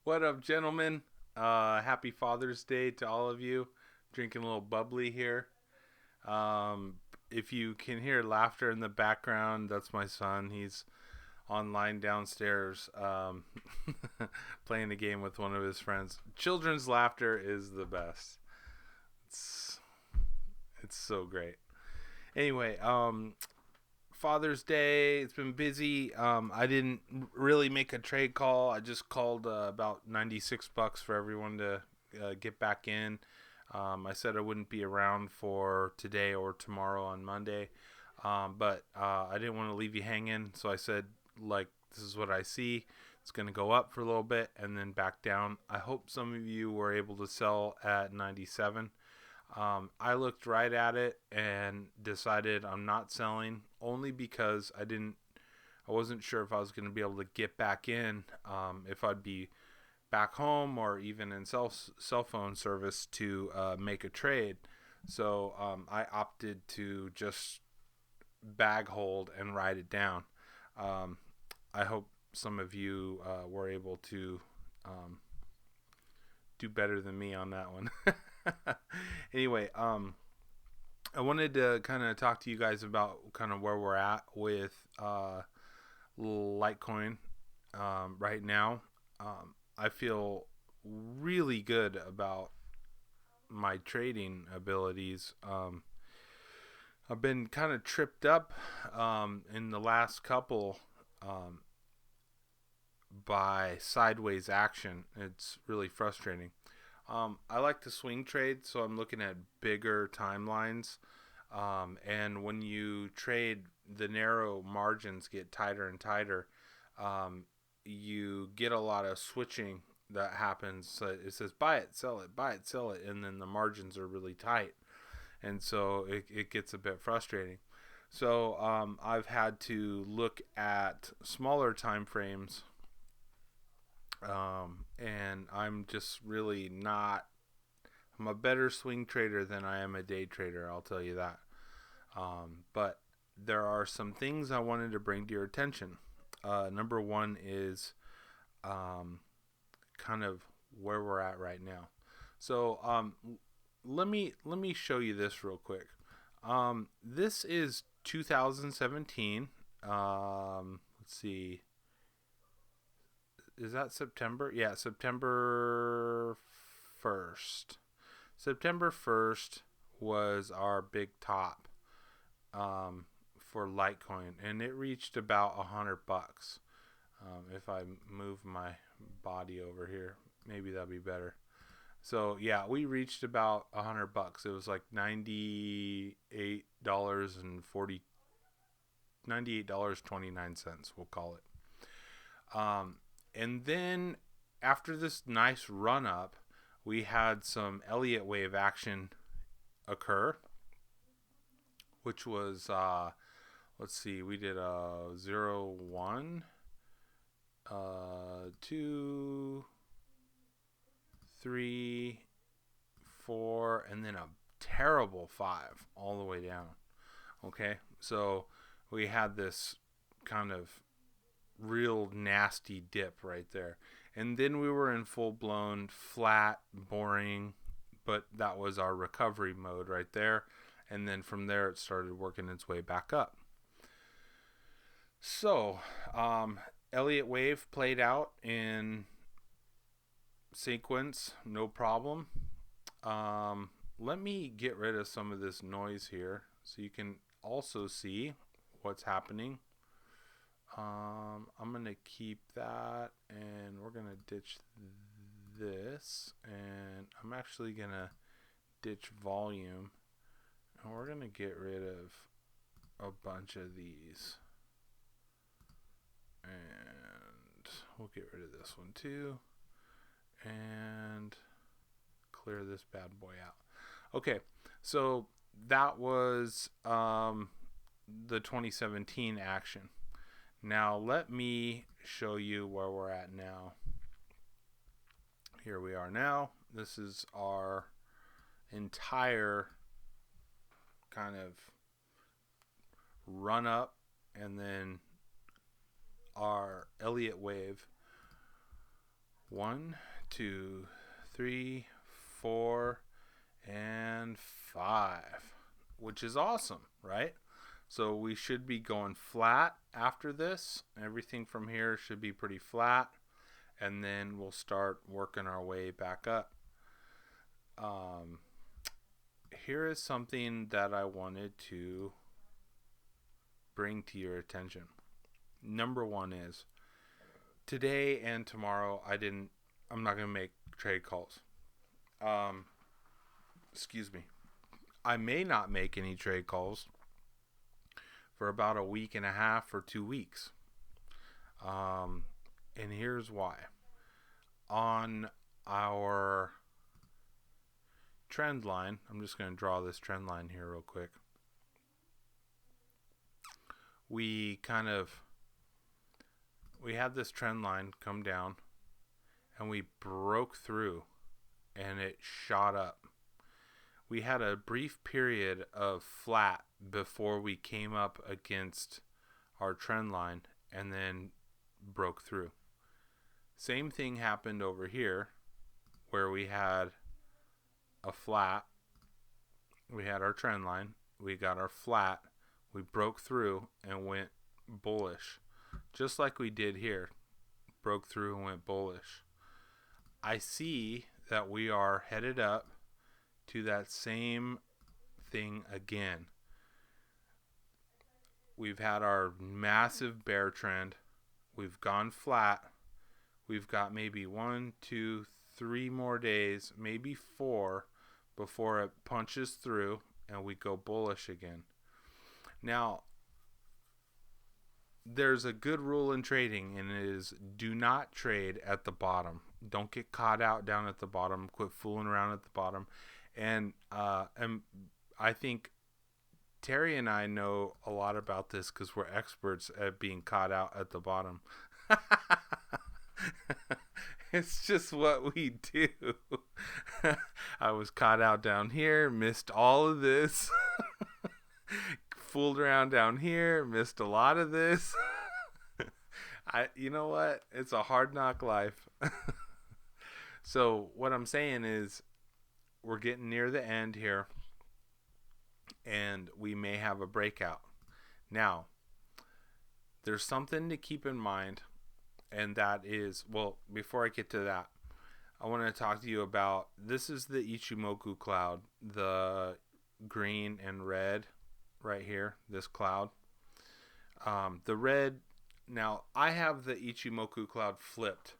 What up, gentlemen? Happy Father's Day to all of you. Drinking a little bubbly here. If you can hear laughter in the background, that's my son. He's online downstairs playing a game with one of his friends. Children's laughter is the best. It's, it's so great. Anyway, Father's Day. It's been busy. I didn't really make a trade call. I just called about $96 for everyone to get back in. I said I wouldn't be around for today or tomorrow on Monday, but I didn't want to leave you hanging. So I said, this is what I see. It's going to go up for a little bit and then back down. I hope some of you were able to sell at 97. I looked right at it and decided I'm not selling only because I wasn't sure if I was going to be able to get back in, if I'd be back home or even in cell phone service to make a trade. So I opted to just bag hold and write it down. Um, I hope some of you were able to um, do better than me on that one. Anyway, I wanted to kind of talk to you guys about kind of where we're at with Litecoin right now. I feel really good about my trading abilities. I've been kind of tripped up in the last couple um, by sideways action. It's really frustrating. I like to swing trade, so I'm looking at bigger timelines. And when you trade, the narrow margins get tighter and tighter. You get a lot of switching that happens. So it says buy it, buy it, sell it, and then the margins are really tight, and so it gets a bit frustrating. So I've had to look at smaller time frames, and I'm just really not. I'm a better swing trader than I am a day trader. I'll tell you that. But there are some things I wanted to bring to your attention. Number one is kind of where we're at right now. So let me show you this real quick. This is 2017. Let's see. Is that September? Yeah, September 1st. September 1st was our big top for Litecoin, and it reached about $100. If I move my body over here, maybe that'd be better. So yeah, we reached about $100. It was like $98.29. We'll call it. And then after this nice run up, we had some Elliott wave action occur, which was let's see, we did a 0 1 2 3 4 and then a terrible 5 all the way down. Okay, so we had this kind of real nasty dip right there, and then we were in full blown flat boring, but that was our recovery mode right there, and then from there it started working its way back up. So Elliott wave played out in sequence, no problem. Let me get rid of some of this noise here so you can also see what's happening. I'm going to keep that, and we're going to ditch this, and I'm actually going to ditch volume, and we're going to get rid of a bunch of these, and we'll get rid of this one too, and clear this bad boy out. Okay, so that was the 2017 action. Now let me show you where we're at now. Here we are now. This is our entire kind of run up, and then our Elliott wave 1, 2, 3, 4, and 5, which is awesome, right? So we should be going flat after this. Everything from here should be pretty flat, and then we'll start working our way back up. Here is something that I wanted to bring to your attention. Number one is, today and tomorrow I'm not going to make trade calls. Excuse me. I may not make any trade calls for about a week and a half or 2 weeks. And here's why. On our trend line, I'm just going to draw this trend line here real quick. We had this trend line come down, and we broke through, and it shot up. We had a brief period of flat before we came up against our trend line and then broke through. Same thing happened over here, where we had a flat. We had our trend line. We got our flat. We broke through and went bullish, just like we did here. Broke through and went bullish. I see that we are headed up to that same thing again. We've had our massive bear trend. We've gone flat. We've got maybe 1, 2, 3 more days, maybe 4, before it punches through and we go bullish again. Now, there's a good rule in trading, and it is do not trade at the bottom. Don't get caught out down at the bottom. Quit fooling around at the bottom. And I think Terry and I know a lot about this because we're experts at being caught out at the bottom. It's just what we do. I was caught out down here, missed all of this. Fooled around down here, missed a lot of this. You know what? It's a hard knock life. So what I'm saying is we're getting near the end here, and we may have a breakout. Now, there's something to keep in mind, and that is, well, before I get to that, I want to talk to you about, this is the Ichimoku cloud, the green and red right here, this cloud. The red, now I have the Ichimoku cloud flipped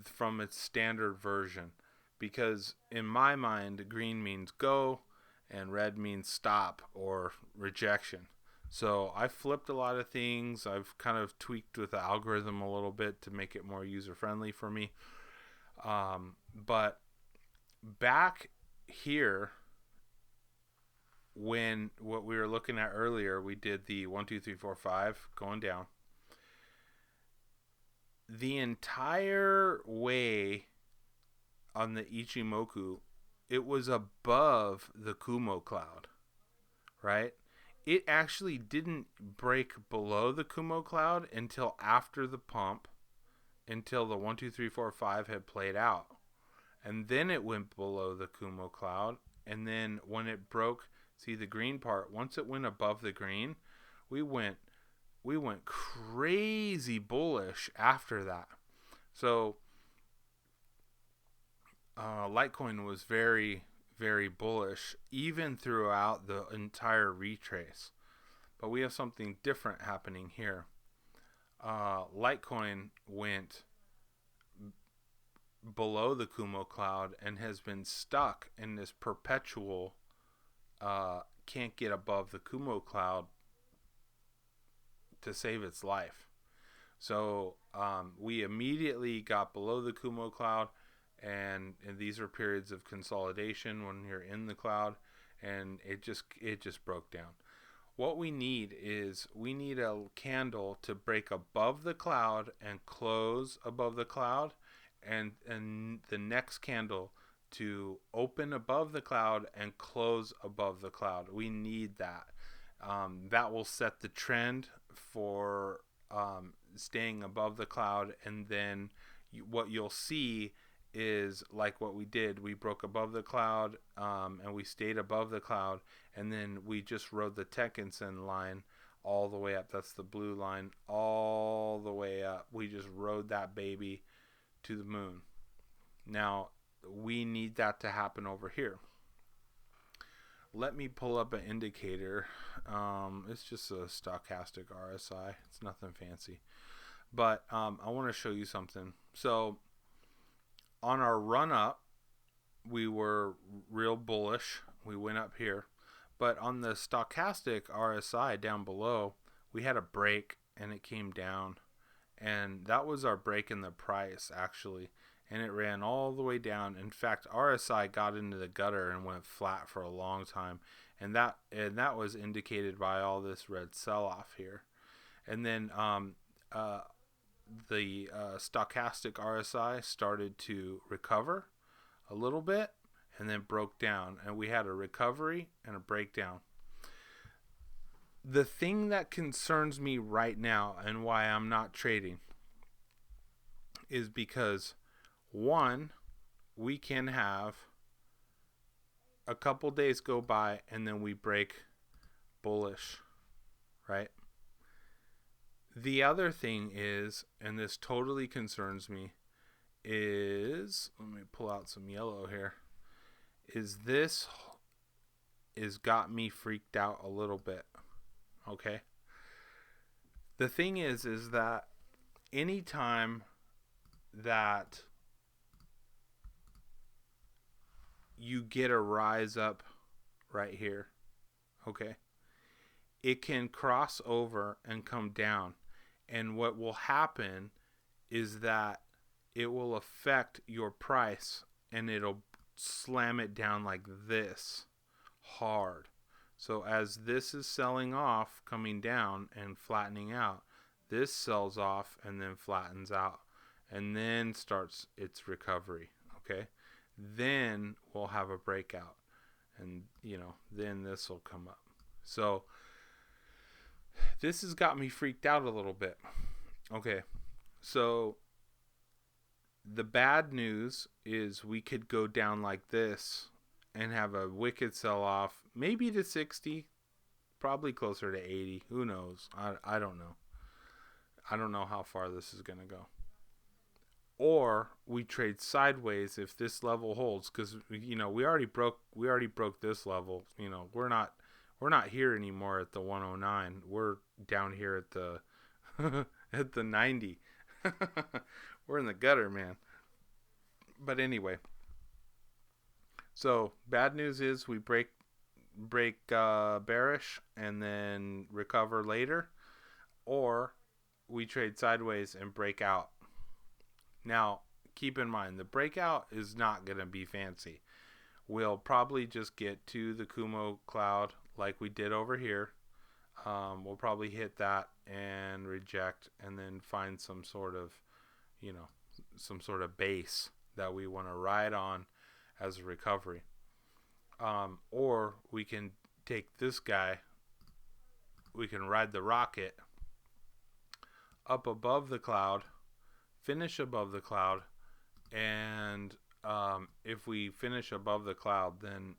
from its standard version, because in my mind, green means go and red means stop or rejection. So I flipped a lot of things. I've kind of tweaked with the algorithm a little bit to make it more user friendly for me. But back here, when what we were looking at earlier, we did the 1, 2, 3, 4, 5 going down. The entire way on the Ichimoku, it was above the Kumo cloud, right? It actually didn't break below the Kumo cloud until after the pump, until the 1, 2, 3, 4, 5 had played out. And then it went below the Kumo cloud. And then when it broke, see the green part, once it went above the green, we went crazy bullish after that. So Litecoin was very, very bullish even throughout the entire retrace. But we have something different happening here. Litecoin went below the Kumo cloud and has been stuck in this perpetual can't get above the Kumo cloud to save its life. So we immediately got below the Kumo cloud, and these are periods of consolidation when you're in the cloud, and it just broke down. What we need is a candle to break above the cloud and close above the cloud, and the next candle to open above the cloud and close above the cloud. We need that. That will set the trend for staying above the cloud, and then what you'll see is like what we did. We broke above the cloud, and we stayed above the cloud, and then we just rode the Tekkensen line all the way up. That's the blue line, all the way up. We just rode that baby to the moon. Now, we need that to happen over here. Let me pull up an indicator. It's just a stochastic RSI. It's nothing fancy. But I want to show you something. So on our run up, we were real bullish. We went up here. But on the stochastic RSI down below, we had a break and it came down. And that was our break in the price, actually. And it ran all the way down. In fact, RSI got into the gutter and went flat for a long time. And that was indicated by all this red sell-off here. And then the stochastic RSI started to recover a little bit and then broke down. And we had a recovery and a breakdown. The thing that concerns me right now and why I'm not trading is because, one, we can have a couple days go by and then we break bullish, right? The other thing is, and this totally concerns me, is, let me pull out some yellow here, is this is got me freaked out a little bit, okay? The thing is that anytime that you get a rise up right here, okay, it can cross over and come down. And what will happen is that it will affect your price and it'll slam it down like this hard. So as this is selling off, coming down and flattening out, this sells off and then flattens out and then starts its recovery, okay? Then we'll have a breakout and, then this will come up. So this has got me freaked out a little bit. Okay, so the bad news is we could go down like this and have a wicked sell-off, maybe to 60, probably closer to 80. Who knows? I don't know. I don't know how far this is going to go. Or we trade sideways if this level holds, because we already broke this level. We're not here anymore at the 109. We're down here at the at the 90. We're in the gutter, man. But anyway, so bad news is we break bearish and then recover later, or we trade sideways and break out. Now, keep in mind, the breakout is not going to be fancy. We'll probably just get to the Kumo cloud like we did over here. We'll probably hit that and reject and then find some sort of base that we want to ride on as a recovery. Or we can take this guy, we can ride the rocket up above the cloud, finish above the cloud, and if we finish above the cloud, then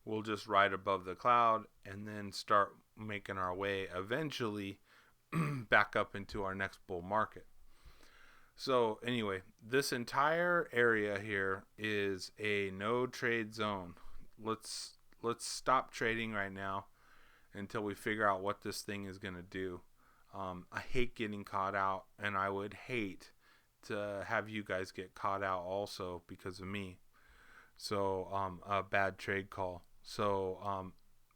we'll just ride above the cloud and then start making our way eventually back up into our next bull market. So anyway, this entire area here is a no trade zone. Let's stop trading right now until we figure out what this thing is going to do. I hate getting caught out, and I would hate to have you guys get caught out also because of me. So a bad trade call. So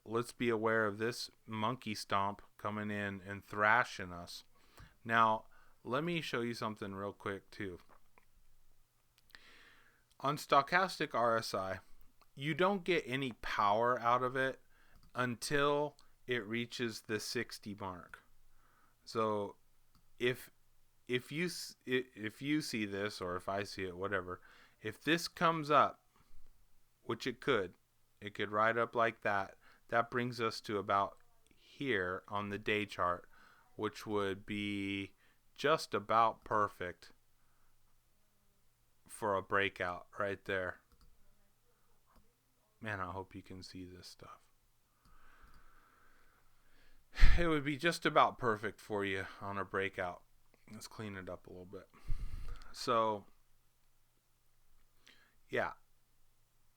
let's be aware of this monkey stomp coming in and thrashing us. Now, let me show you something real quick too. On stochastic RSI, you don't get any power out of it until it reaches the 60 mark. So if you see this, or if I see it, whatever, if this comes up, which it could ride up like that, that brings us to about here on the day chart, which would be just about perfect for a breakout right there. Man, I hope you can see this stuff. It would be just about perfect for you on a breakout. Let's clean it up a little bit. So, yeah,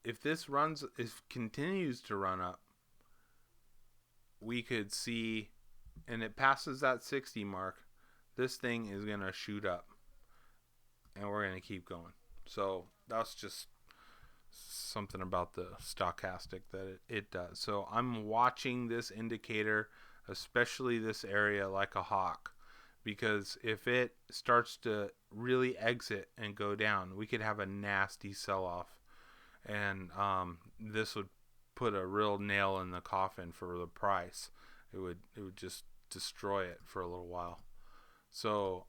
if this continues to run up, we could see, and it passes that 60 mark, this thing is going to shoot up, and we're going to keep going. So that's just something about the stochastic that it does. So I'm watching this indicator, especially this area, like a hawk, because if it starts to really exit and go down, we could have a nasty sell-off, and this would put a real nail in the coffin for the price. It would just destroy it for a little while. So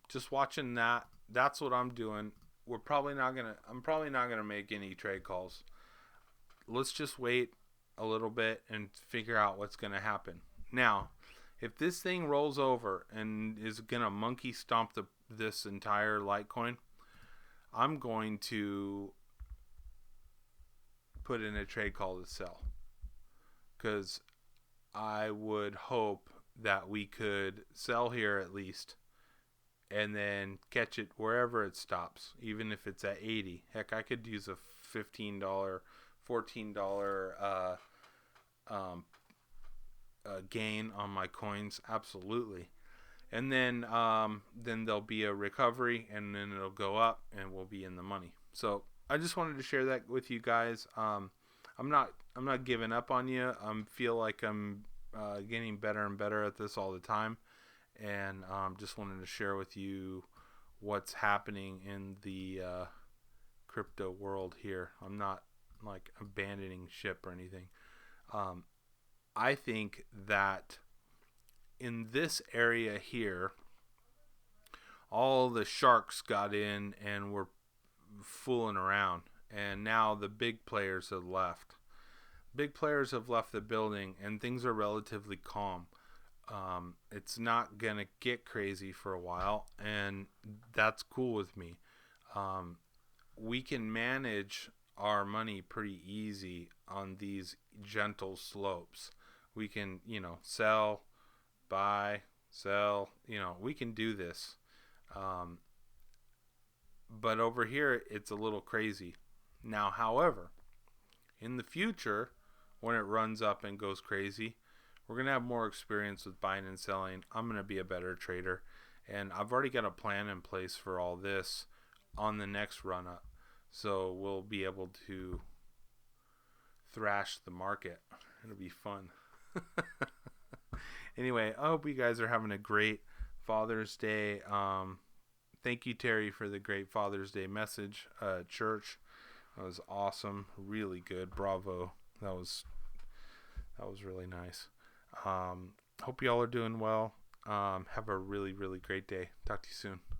just watching that. That's what I'm doing. I'm probably not gonna make any trade calls. Let's just wait a little bit and figure out what's gonna happen. Now, if this thing rolls over and is gonna monkey stomp this entire Litecoin, I'm going to put in a trade call to sell, because I would hope that we could sell here at least, and then catch it wherever it stops, even if it's at 80. Heck, I could use a $15, $14 gain on my coins, absolutely. And then there'll be a recovery, and then it'll go up, and we'll be in the money. So I just wanted to share that with you guys. I'm not giving up on you. I feel like I'm getting better and better at this all the time, and just wanted to share with you what's happening in the crypto world here. I'm not like abandoning ship or anything. I think that in this area here, all the sharks got in and were fooling around, and now the big players have left. Big players have left the building, and things are relatively calm. It's not gonna get crazy for a while, and that's cool with me. We can manage our money pretty easy on these gentle slopes. We can, sell, buy, sell. We can do this. But over here, it's a little crazy. Now, however, in the future, when it runs up and goes crazy, we're going to have more experience with buying and selling. I'm going to be a better trader. And I've already got a plan in place for all this on the next run up. So we'll be able to thrash the market. It'll be fun. Anyway, I hope you guys are having a great Father's Day. Thank you, Terry, for the great Father's Day message at church. That was awesome. Really good. Bravo. That was really nice. Hope you all are doing well. Have a really, really great day. Talk to you soon.